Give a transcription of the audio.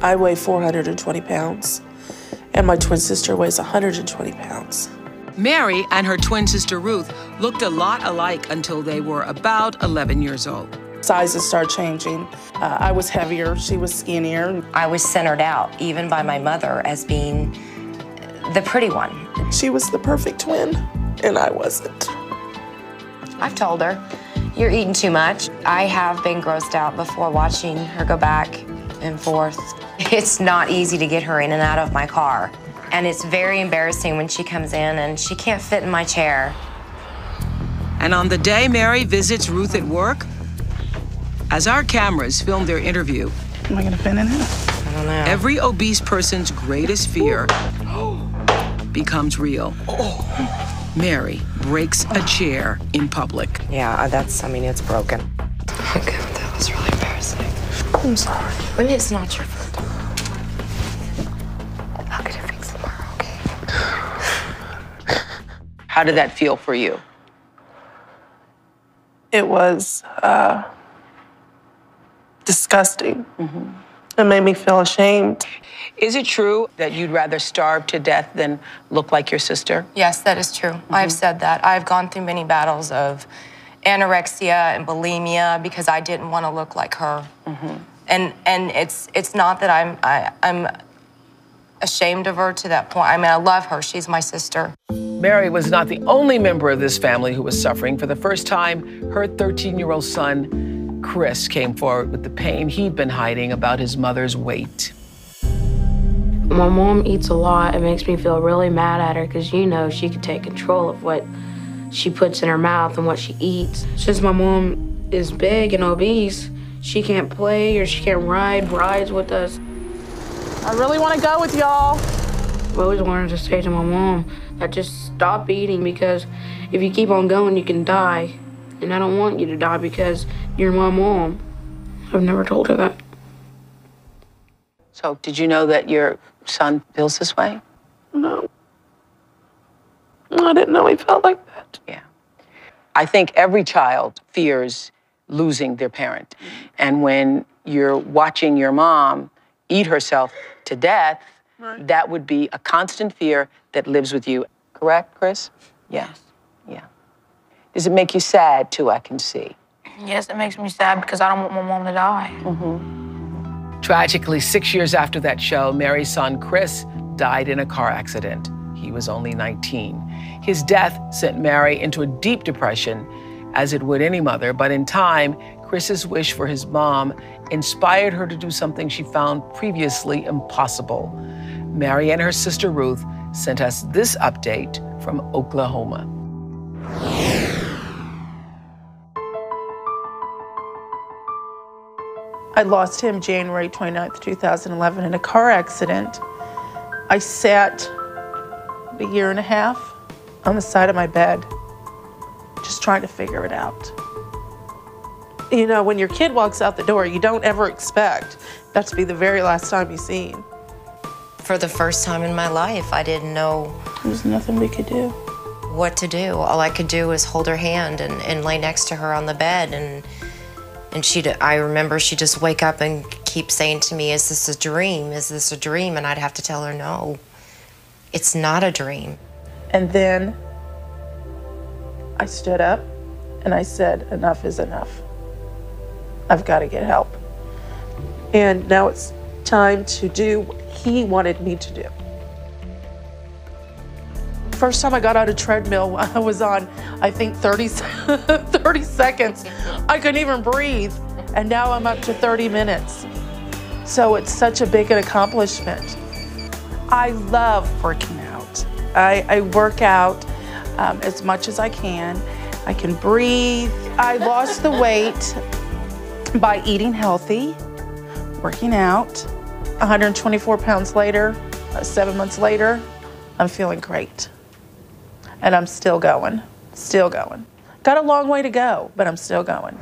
I weigh 420 pounds, and my twin sister weighs 120 pounds. Mary and her twin sister Ruth looked a lot alike until they were about 11 years old. Sizes started changing. I was heavier, she was skinnier. I was centered out, even by my mother, as being the pretty one. She was the perfect twin, and I wasn't. I've told her, you're eating too much. I have been grossed out before watching her go back and forth. It's not easy to get her in and out of my car. And it's very embarrassing when she comes in and she can't fit in my chair. And on the day Mary visits Ruth at work, as our cameras film their interview, Am I gonna fit in it? I don't know. every obese person's greatest fear becomes real. Mary breaks a chair in public. Yeah, it's broken. Oh, God, that was really embarrassing. I'm sorry. When it's not your fault. I'll get it fixed tomorrow, okay? How did that feel for you? It was disgusting. It made me feel ashamed. Is it true that you'd rather starve to death than look like your sister? Yes, that is true. I've said that. I've gone through many battles of anorexia and bulimia because I didn't want to look like her. And it's not that I'm ashamed of her to that point. I mean, I love her. She's my sister. Mary was not the only member of this family who was suffering. For the first time, her 13-year-old son, Chris, came forward with the pain he'd been hiding about his mother's weight. My mom eats a lot. It makes me feel really mad at her because, you know, she could take control of what she puts in her mouth and what she eats. Since my mom is big and obese, she can't play or she can't ride rides with us. I really want to go with y'all. I've always wanted to say to my mom that just stop eating because if you keep on going, you can die. And I don't want you to die because you're my mom. I've never told her that. So, did you know that your son feels this way? No. I didn't know he felt like that. Yeah. I think every child fears losing their parent. And when you're watching your mom eat herself to death, that would be a constant fear that lives with you. Correct, Chris? Yeah. Yeah. Does it make you sad, too, I can see? Yes, it makes me sad because I don't want my mom to die. Tragically, 6 years after that show, Mary's son, Chris, died in a car accident. He was only 19. His death sent Mary into a deep depression, as it would any mother, but in time, Chris's wish for his mom inspired her to do something she found previously impossible. Mary and her sister Ruth sent us this update from Oklahoma. I lost him January 29th, 2011 in a car accident. I sat a year and a half on the side of my bed, just trying to figure it out. You know, when your kid walks out the door, you don't ever expect that to be the very last time you see him. For the first time in my life, I didn't know There's nothing we could do. what to do. All I could do was hold her hand and lay next to her on the bed. And I remember she'd just wake up and keep saying to me, is this a dream? Is this a dream? And I'd have to tell her, no, it's not a dream. And then I stood up and I said, enough is enough. I've got to get help. And now it's time to do what he wanted me to do. First time I got on a treadmill, I was on, I think, 30 seconds. I couldn't even breathe. And now I'm up to 30 minutes. So it's such a big accomplishment. I love working out. I work out as much as I can. I can breathe. I lost the weight by eating healthy, working out. 124 pounds later, 7 months later, I'm feeling great. And I'm still going, still going. Got a long way to go, but I'm still going.